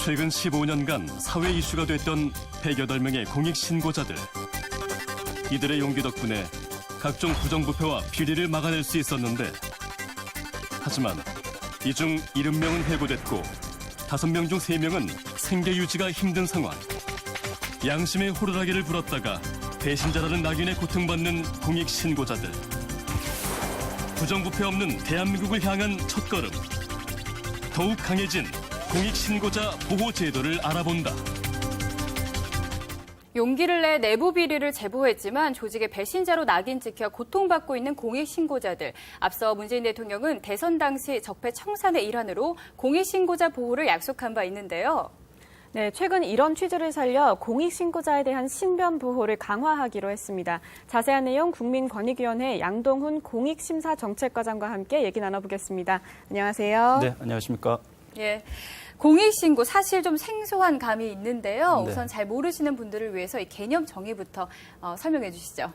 최근 15년간 사회 이슈가 됐던 108명의 공익신고자들. 이들의 용기 덕분에 각종 부정부패와 비리를 막아낼 수 있었는데, 하지만 이 중 70명은 해고됐고 5명 중 3명은 생계 유지가 힘든 상황. 양심의 호루라기를 불었다가 배신자라는 낙인에 고통받는 공익신고자들. 부정부패 없는 대한민국을 향한 첫걸음. 더욱 강해진 공익신고자 보호제도를 알아본다. 용기를 내 내부 비리를 제보했지만 조직의 배신자로 낙인 찍혀 고통받고 있는 공익신고자들. 앞서 문재인 대통령은 대선 당시 적폐 청산의 일환으로 공익신고자 보호를 약속한 바 있는데요. 네, 최근 이런 취지를 살려 공익신고자에 대한 신변 보호를 강화하기로 했습니다. 자세한 내용 국민권익위원회 양동훈 공익심사정책과장과 함께 얘기 나눠보겠습니다. 안녕하세요. 네, 안녕하십니까. 예. 공익신고 사실 좀 생소한 감이 있는데요. 네. 우선 잘 모르시는 분들을 위해서 이 개념 정의부터 설명해 주시죠.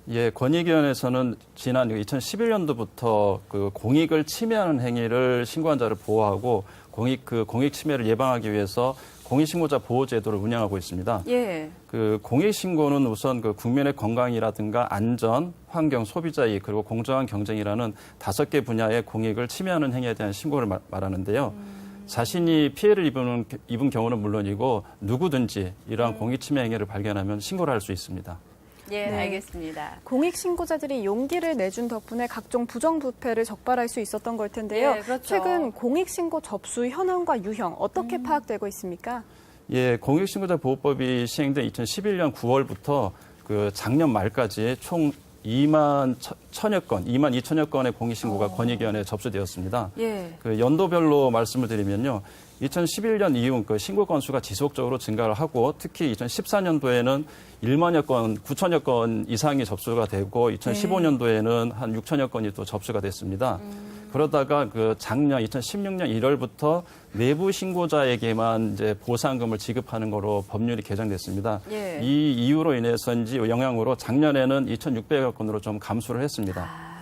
예, 권익위원회에서는 지난 2011년도부터 그 공익을 침해하는 행위를 신고한 자를 보호하고 공익 침해를 예방하기 위해서 공익신고자 보호제도를 운영하고 있습니다. 예. 그 공익신고는 우선 그 국민의 건강이라든가 안전, 환경, 소비자 이익 그리고 공정한 경쟁이라는 5개 분야의 공익을 침해하는 행위에 대한 신고를 말하는데요. 자신이 피해를 입은 경우는 물론이고 누구든지 이러한 공익 침해 행위를 발견하면 신고를 할 수 있습니다. 예, 네. 알겠습니다. 공익신고자들이 용기를 내준 덕분에 각종 부정부패를 적발할 수 있었던 걸 텐데요. 예, 그렇죠. 최근 공익신고 접수 현황과 유형 어떻게 파악되고 있습니까? 예, 공익신고자 보호법이 시행된 2011년 9월부터 그 작년 말까지 총 2만 2천여 건의 공익신고가 권익위원회에 접수되었습니다. 예. 그 연도별로 말씀을 드리면요. 2011년 이후 그 신고 건수가 지속적으로 증가를 하고 특히 2014년도에는 1만여 건, 9천여 건 이상이 접수가 되고 2015년도에는 한 6천여 건이 또 접수가 됐습니다. 그러다가 그 작년 2016년 1월부터 내부 신고자에게만 이제 보상금을 지급하는 거로 법률이 개정됐습니다. 예. 이 이유로 인해서인지 영향으로 작년에는 2,600여 건으로 좀 감소를 했습니다.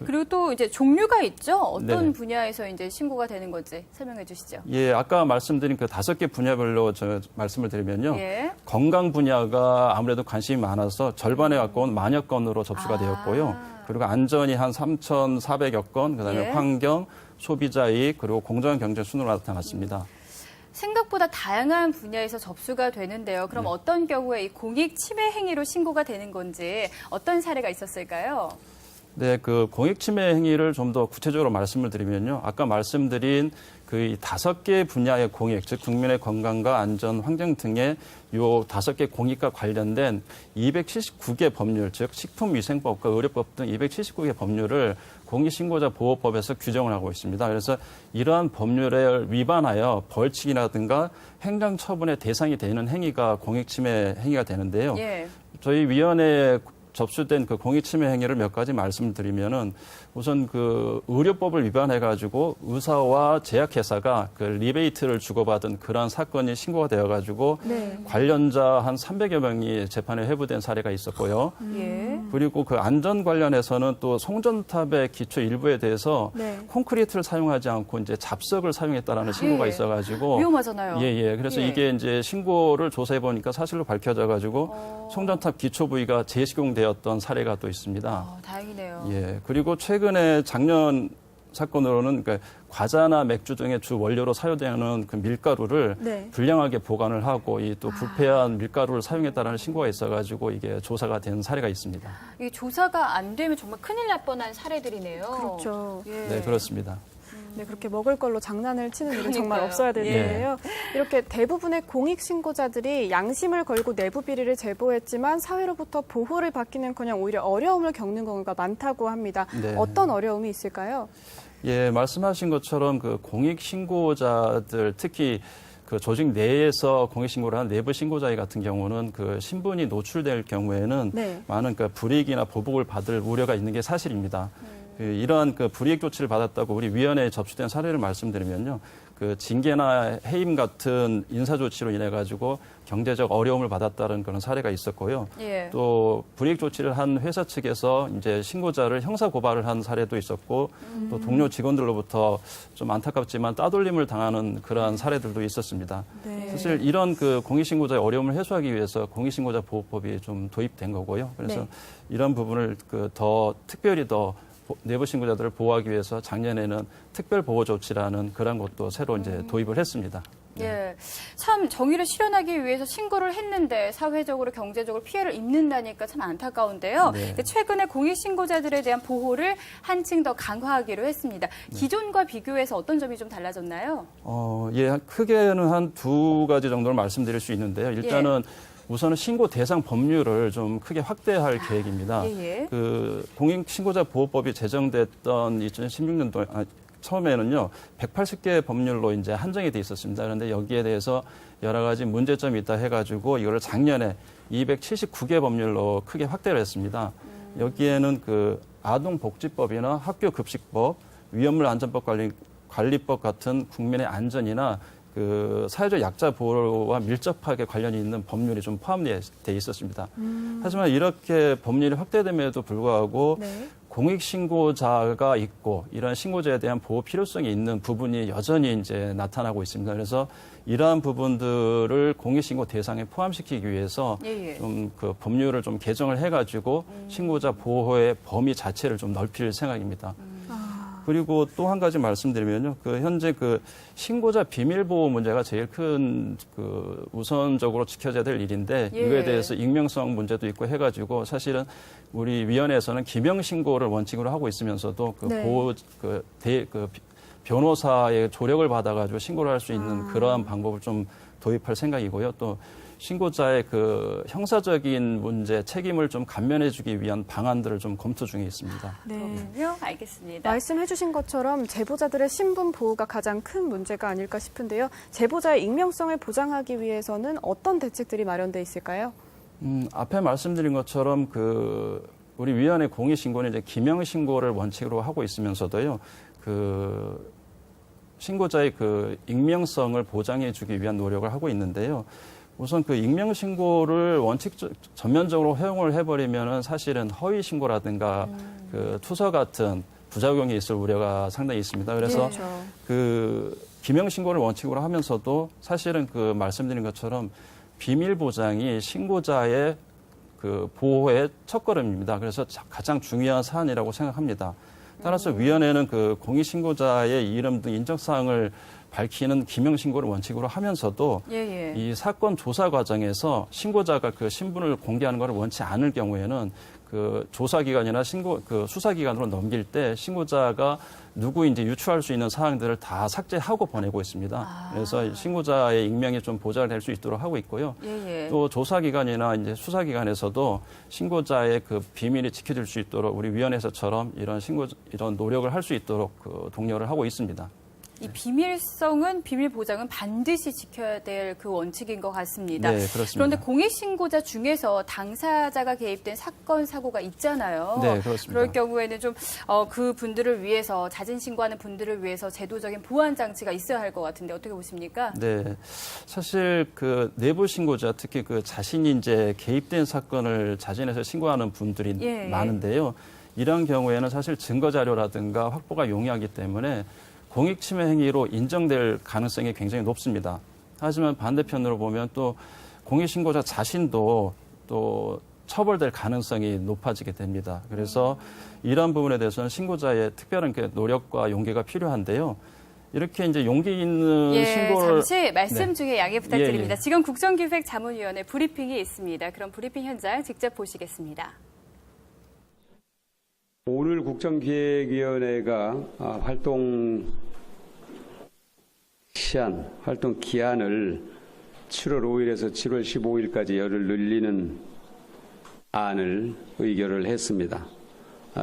그리고 또 이제 종류가 있죠. 어떤 네네. 분야에서 이제 신고가 되는 건지 설명해 주시죠. 예, 아까 말씀드린 그 5개 분야별로 말씀을 드리면요. 예. 건강 분야가 아무래도 관심이 많아서 절반에 가까운 만여 건으로 접수가 되었고요. 그리고 안전이 한 3,400여 건, 그다음에 예. 환경, 소비자 이익, 그리고 공정한 경쟁 순으로 나타났습니다. 생각보다 다양한 분야에서 접수가 되는데요. 그럼 어떤 경우에 이 공익 침해 행위로 신고가 되는 건지 어떤 사례가 있었을까요? 네, 그 공익 침해 행위를 좀 더 구체적으로 말씀을 드리면요. 아까 말씀드린 그 5개 분야의 공익, 즉 국민의 건강과 안전, 환경 등의 요 5개 공익과 관련된 279개 법률, 즉 식품위생법과 의료법 등 279개 법률을 공익신고자 보호법에서 규정을 하고 있습니다. 그래서 이러한 법률에 위반하여 벌칙이라든가 행정처분의 대상이 되는 행위가 공익 침해 행위가 되는데요. 예. 저희 위원회에 접수된 그 공익침해 행위를 몇 가지 말씀드리면은 우선 그 의료법을 위반해가지고 의사와 제약회사가 그 리베이트를 주고받은 그러한 사건이 신고가 되어가지고 관련자 한 300여 명이 재판에 회부된 사례가 있었고요. 예. 그리고 그 안전 관련해서는 또 송전탑의 기초 일부에 대해서 콘크리트를 사용하지 않고 이제 잡석을 사용했다라는 신고가 예. 있어가지고 위험하잖아요. 예. 그래서 예. 이게 이제 신고를 조사해 보니까 사실로 밝혀져가지고 송전탑 기초 부위가 재시공되었던 사례가 또 있습니다. 다행이네요. 예. 그리고 최근에 작년 사건으로는 그러니까 과자나 맥주 등의 주 원료로 사용되는 그 밀가루를 불량하게 보관을 하고 이 또 부패한 밀가루를 사용했다라는 신고가 있어가지고 이게 조사가 된 사례가 있습니다. 이 조사가 안 되면 정말 큰일 날 뻔한 사례들이네요. 그렇죠. 예. 네, 그렇습니다. 네, 그렇게 먹을 걸로 장난을 치는 일은 정말 그러니까요. 없어야 될 예. 텐데요. 이렇게 대부분의 공익신고자들이 양심을 걸고 내부 비리를 제보했지만 사회로부터 보호를 받기는커녕 오히려 어려움을 겪는 경우가 많다고 합니다. 네. 어떤 어려움이 있을까요? 예, 말씀하신 것처럼 그 공익신고자들 특히 그 조직 내에서 공익신고를 한 내부 신고자 같은 경우는 그 신분이 노출될 경우에는 많은 그 불이익이나 보복을 받을 우려가 있는 게 사실입니다. 이러한 그 불이익 조치를 받았다고 우리 위원회에 접수된 사례를 말씀드리면요. 그 징계나 해임 같은 인사 조치로 인해 가지고 경제적 어려움을 받았다는 그런 사례가 있었고요. 예. 또 불이익 조치를 한 회사 측에서 이제 신고자를 형사 고발을 한 사례도 있었고 또 동료 직원들로부터 좀 안타깝지만 따돌림을 당하는 그러한 사례들도 있었습니다. 네. 사실 이런 그 공익신고자의 어려움을 해소하기 위해서 공익신고자 보호법이 좀 도입된 거고요. 그래서 네. 이런 부분을 그 더 특별히 더 내부 신고자들을 보호하기 위해서 작년에는 특별 보호 조치라는 그런 것도 새로 이제 도입을 했습니다. 예, 참 정의를 실현하기 위해서 신고를 했는데 사회적으로 경제적으로 피해를 입는다니까 참 안타까운데요. 네. 최근에 공익신고자들에 대한 보호를 한층 더 강화하기로 했습니다. 기존과 비교해서 어떤 점이 좀 달라졌나요? 예, 크게는 한 두 가지 정도를 말씀드릴 수 있는데요. 일단은 우선은 신고 대상 법률을 좀 크게 확대할 계획입니다. 예. 그 공익신고자 보호법이 제정됐던 2016년도 처음에는요 180개 법률로 이제 한정이 돼 있었습니다. 그런데 여기에 대해서 여러 가지 문제점이 있다 해가지고 이거를 작년에 279개 법률로 크게 확대를 했습니다. 여기에는 그 아동복지법이나 학교급식법, 위험물 안전법 관리법 같은 국민의 안전이나 그 사회적 약자 보호와 밀접하게 관련이 있는 법률이 좀 포함되어 있었습니다. 하지만 이렇게 법률이 확대됨에도 불구하고 네. 공익신고자가 있고 이런 신고자에 대한 보호 필요성이 있는 부분이 여전히 이제 나타나고 있습니다. 그래서 이러한 부분들을 공익신고 대상에 포함시키기 위해서 좀 그 법률을 좀 개정을 해가지고 신고자 보호의 범위 자체를 좀 넓힐 생각입니다. 그리고 또 한 가지 말씀드리면요. 그 현재 그 신고자 비밀 보호 문제가 제일 큰 그 우선적으로 지켜져야 될 일인데 이거에 대해서 익명성 문제도 있고 해가지고 사실은 우리 위원회에서는 기명 신고를 원칙으로 하고 있으면서도 그 네. 보호 그 변호사의 조력을 받아가지고 신고를 할 수 있는 그러한 방법을 좀 도입할 생각이고요. 또 신고자의 그 형사적인 문제 책임을 좀 감면해주기 위한 방안들을 좀 검토 중에 있습니다. 네. 그렇군요. 알겠습니다. 말씀해주신 것처럼 제보자들의 신분 보호가 가장 큰 문제가 아닐까 싶은데요. 제보자의 익명성을 보장하기 위해서는 어떤 대책들이 마련돼 있을까요? 앞에 말씀드린 것처럼 그 우리 위원회 공익신고는 이제 기명 신고를 원칙으로 하고 있으면서도요. 그 신고자의 그 익명성을 보장해주기 위한 노력을 하고 있는데요. 우선 그 익명 신고를 전면적으로 허용을 해버리면은 사실은 허위 신고라든가 그 투서 같은 부작용이 있을 우려가 상당히 있습니다. 그래서 그 기명 신고를 원칙으로 하면서도 사실은 그 말씀드린 것처럼 비밀 보장이 신고자의 그 보호의 첫걸음입니다. 그래서 가장 중요한 사안이라고 생각합니다. 따라서 위원회는 그 공익신고자의 이름 등 인적사항을 밝히는 기명신고를 원칙으로 하면서도 이 사건 조사 과정에서 신고자가 그 신분을 공개하는 것을 원치 않을 경우에는 그 조사기관이나 그 수사기관으로 넘길 때 신고자가 누구인지 유추할 수 있는 사항들을 다 삭제하고 보내고 있습니다. 그래서 신고자의 익명이 좀 보장될 수 있도록 하고 있고요. 또 조사기관이나 이제 수사기관에서도 신고자의 그 비밀이 지켜질 수 있도록 우리 위원회에서처럼 이런 노력을 할 수 있도록 그 독려를 하고 있습니다. 이 비밀성은 비밀 보장은 반드시 지켜야 될 그 원칙인 것 같습니다. 네, 그렇습니다. 그런데 공익신고자 중에서 당사자가 개입된 사건 사고가 있잖아요. 네, 그렇습니다. 그럴 경우에는 좀 그 분들을 위해서 자진 신고하는 분들을 위해서 제도적인 보완 장치가 있어야 할 것 같은데 어떻게 보십니까? 네, 사실 그 내부 신고자 특히 그 자신이 이제 개입된 사건을 자진해서 신고하는 분들이 많은데요. 이런 경우에는 사실 증거 자료라든가 확보가 용이하기 때문에 공익침해 행위로 인정될 가능성이 굉장히 높습니다. 하지만 반대편으로 보면 또 공익신고자 자신도 또 처벌될 가능성이 높아지게 됩니다. 그래서 이런 부분에 대해서는 신고자의 특별한 노력과 용기가 필요한데요. 이렇게 이제 용기 있는 신고를 잠시 말씀 중에 양해 부탁드립니다. 예. 지금 국정기획자문위원회 브리핑이 있습니다. 그럼 브리핑 현장 직접 보시겠습니다. 오늘 국정기획위원회가 활동 기한을 7월 5일에서 7월 15일까지 열흘 늘리는 안을 의결을 했습니다.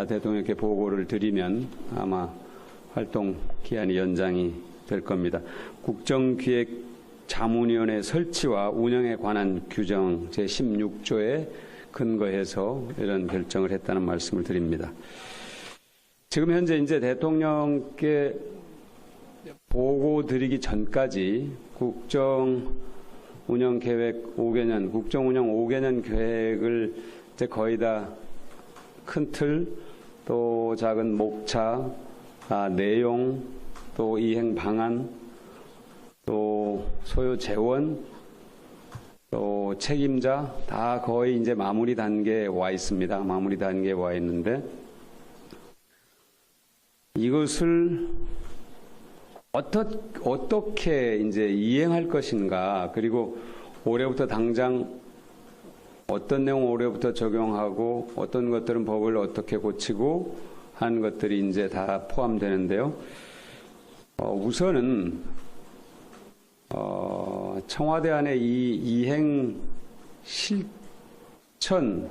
대통령께 보고를 드리면 아마 활동 기한이 연장이 될 겁니다. 국정기획자문위원회 설치와 운영에 관한 규정 제16조에 근거해서 이런 결정을 했다는 말씀을 드립니다. 지금 현재 이제 대통령께 보고 드리기 전까지 국정 운영 계획 5개년, 국정 운영 5개년 계획을 이제 거의 다 큰 틀, 또 작은 목차, 내용, 또 이행 방안, 또 소요 재원, 또 책임자 다 거의 이제 마무리 단계에 와 있습니다. 마무리 단계에 와 있는데 이것을 어떻게 이제 이행할 것인가, 그리고 올해부터 당장 어떤 내용 올해부터 적용하고 어떤 것들은 법을 어떻게 고치고 하는 것들이 이제 다 포함되는데요. 우선은 청와대 안에 이 이행 실천,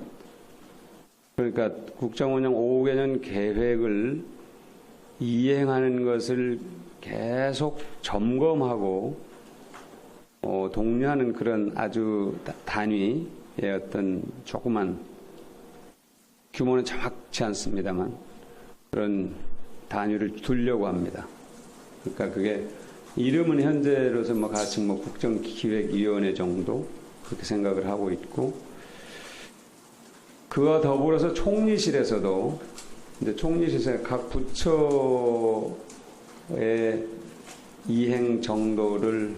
그러니까 국정운영 5개년 계획을 이행하는 것을 계속 점검하고 독려하는 그런 아주 단위의 어떤 조그만, 규모는 정확치 않습니다만 그런 단위를 두려고 합니다. 그러니까 그게 이름은 현재로서 가칭 국정기획위원회 정도 그렇게 생각을 하고 있고, 그와 더불어서 총리실에서도 이제 총리실에서 각 부처의 이행 정도를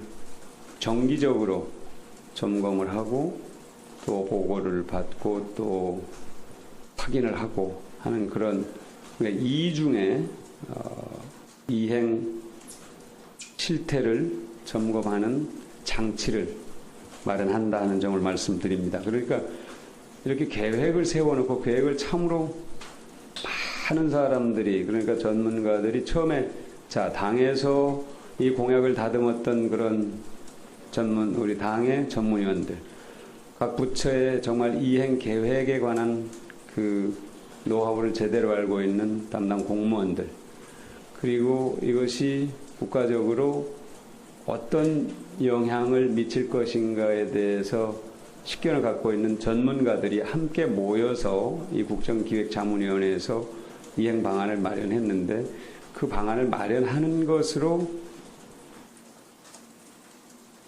정기적으로 점검을 하고 또 보고를 받고 또 확인을 하고 하는 그런, 그러니까 이중에 이행 실태를 점검하는 장치를 마련한다는 점을 말씀드립니다. 그러니까 이렇게 계획을 세워놓고 계획을 참으로 많은 사람들이, 그러니까 전문가들이 처음에 당에서 이 공약을 다듬었던 그런 우리 당의 전문위원들, 각 부처의 정말 이행 계획에 관한 그 노하우를 제대로 알고 있는 담당 공무원들, 그리고 이것이 국가적으로 어떤 영향을 미칠 것인가에 대해서 식견을 갖고 있는 전문가들이 함께 모여서 이 국정기획자문위원회에서 이행 방안을 마련했는데, 그 방안을 마련하는 것으로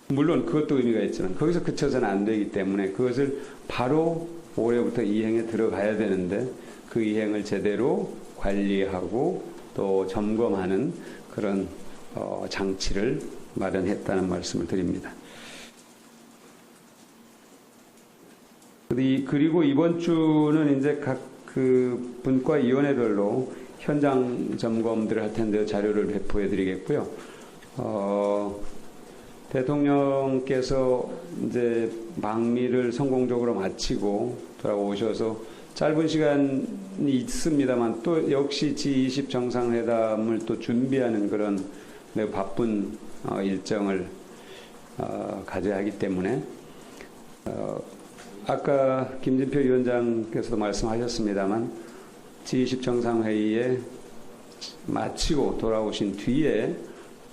물론 그것도 의미가 있지만 거기서 그쳐서는 안 되기 때문에 그것을 바로 올해부터 이행에 들어가야 되는데, 그 이행을 제대로 관리하고 또 점검하는 그런 장치를 마련했다는 말씀을 드립니다. 그리고 이번 주는 이제 각 그 분과위원회별로 현장 점검들을 할 텐데요. 자료를 배포해 드리겠고요. 대통령께서 이제 방미를 성공적으로 마치고 돌아오셔서 짧은 시간이 있습니다만 또 역시 G20 정상회담을 또 준비하는 그런 매우 바쁜 일정을 가져야 하기 때문에 아까 김진표 위원장께서도 말씀하셨습니다만 G20 정상회의에 마치고 돌아오신 뒤에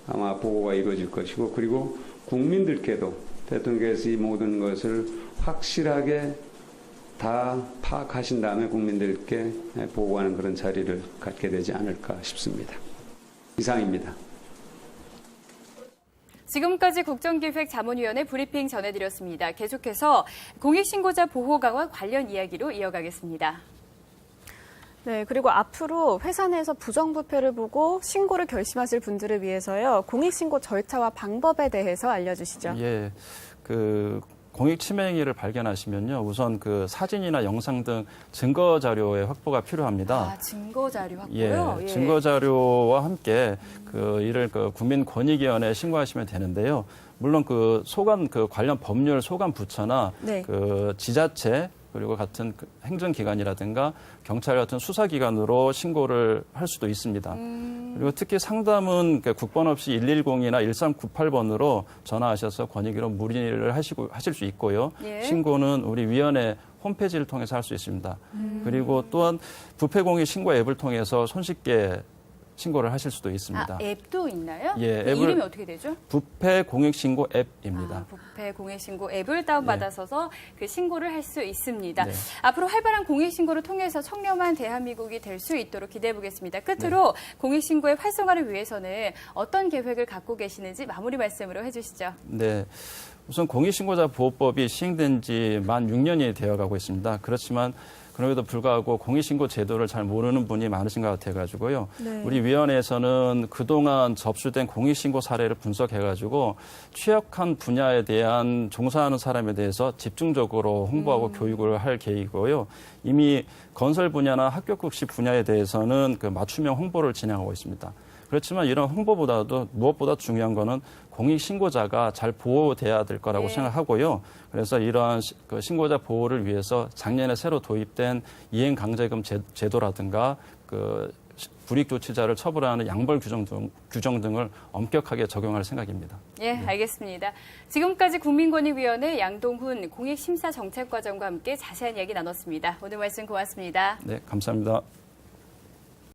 아마 보고가 이루어질 것이고, 그리고 국민들께도 대통령께서 이 모든 것을 확실하게 다 파악하신 다음에 국민들께 보고하는 그런 자리를 갖게 되지 않을까 싶습니다. 이상입니다. 지금까지 국정기획자문위원회 브리핑 전해드렸습니다. 계속해서 공익신고자 보호 강화 관련 이야기로 이어가겠습니다. 네, 그리고 앞으로 회사 내에서 부정부패를 보고 신고를 결심하실 분들을 위해서요, 공익신고 절차와 방법에 대해서 알려주시죠. 예, 공익침해 행위를 발견하시면요, 우선 그 사진이나 영상 등 증거 자료의 확보가 필요합니다. 증거 자료 확보요? 예, 증거 자료와 함께 이를 국민권익위원회에 신고하시면 되는데요. 물론 관련 법률 소관 부처나 네. 지자체 그리고 같은 행정기관이라든가 경찰 같은 수사기관으로 신고를 할 수도 있습니다. 그리고 특히 상담은 국번 없이 110이나 1398번으로 전화하셔서 권익위로 문의를 하실 수 있고요. 예. 신고는 우리 위원회 홈페이지를 통해서 할 수 있습니다. 그리고 또한 부패공익 신고 앱을 통해서 손쉽게 신고를 하실 수도 있습니다. 앱도 있나요? 예, 그 앱을- 이름이 어떻게 되죠? 부패 공익신고 앱입니다. 부패 공익신고 앱을 다운받아서 그 신고를 할 수 있습니다. 네. 앞으로 활발한 공익신고를 통해서 청렴한 대한민국이 될 수 있도록 기대해 보겠습니다. 끝으로 공익신고의 활성화를 위해서는 어떤 계획을 갖고 계시는지 마무리 말씀으로 해주시죠. 네. 우선 공익신고자 보호법이 시행된 지 만 6년이 되어가고 있습니다. 그렇지만 그럼에도 불구하고 공익신고 제도를 잘 모르는 분이 많으신 것 같아가지고요. 네. 우리 위원회에서는 그동안 접수된 공익신고 사례를 분석해가지고 취약한 분야에 대한 종사하는 사람에 대해서 집중적으로 홍보하고 교육을 할 계획이고요. 이미 건설 분야나 학교급식 분야에 대해서는 그 맞춤형 홍보를 진행하고 있습니다. 그렇지만 이런 홍보보다도 무엇보다 중요한 거는 공익신고자가 잘 보호돼야 될 거라고 네. 생각하고요. 그래서 이러한 그 신고자 보호를 위해서 작년에 새로 도입된 이행강제금 제도라든가 그 불이익조치자를 처벌하는 양벌 규정 등을 엄격하게 적용할 생각입니다. 예, 알겠습니다. 지금까지 국민권익위원회 양동훈 공익심사정책과장과 함께 자세한 이야기 나눴습니다. 오늘 말씀 고맙습니다. 네, 감사합니다.